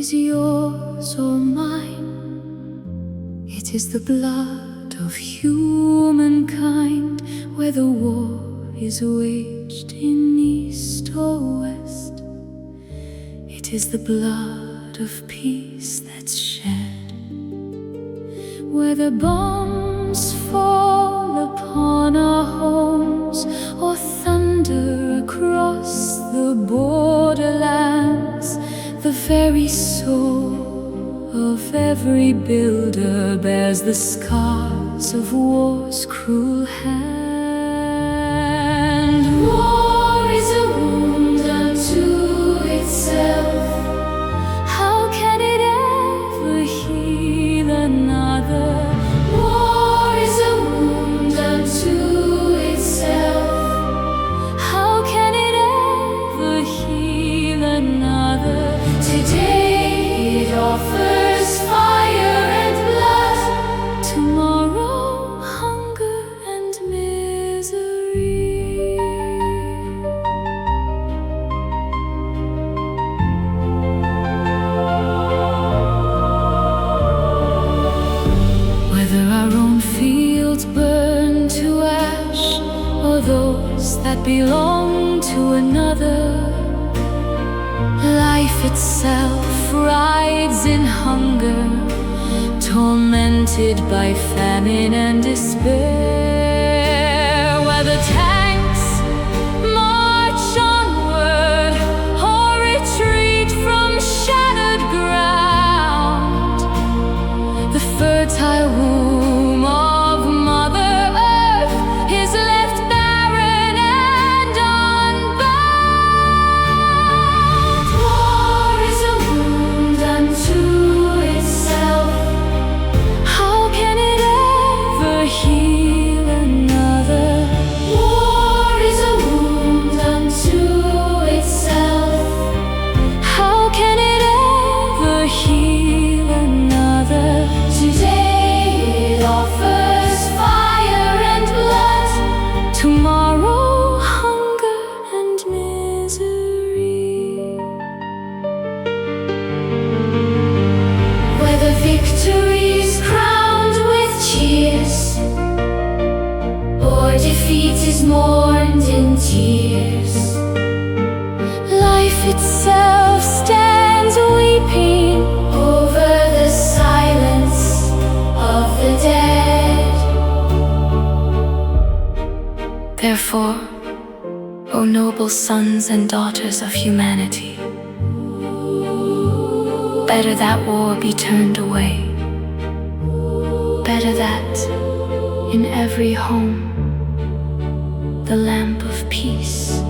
is yours or mine. It is the blood of humankind, whether war is waged in east or west. It is the blood of peace that's shed, whether bombs fall upon our homes or thunder across the borderlands. The very soul of every builder bears the scars of war's cruel hand. War is a wound unto itself. How can it ever heal another? War is a wound unto itself. How can it ever heal another? Today it offers fire and blood, tomorrow hunger and misery. Whether our own fields burn to ash or those that belong to another, life itself rides in hunger, tormented by famine and despair. Whether tanks march onward or retreat from shattered ground, the fertile womb of Mother Earth is left barren and unbound. War is a wound unto itself. How can it ever heal another? War is a wound unto itself. How can it ever heal another? Today it offers fire and blood, tomorrow hunger and misery. Whether victory is crowned with cheers or defeat is mourned in tears, life itself stands weeping over the silence of the dead. Therefore, O noble sons and daughters of humanity, better that war be turned away. Better that in every home the lamp of peace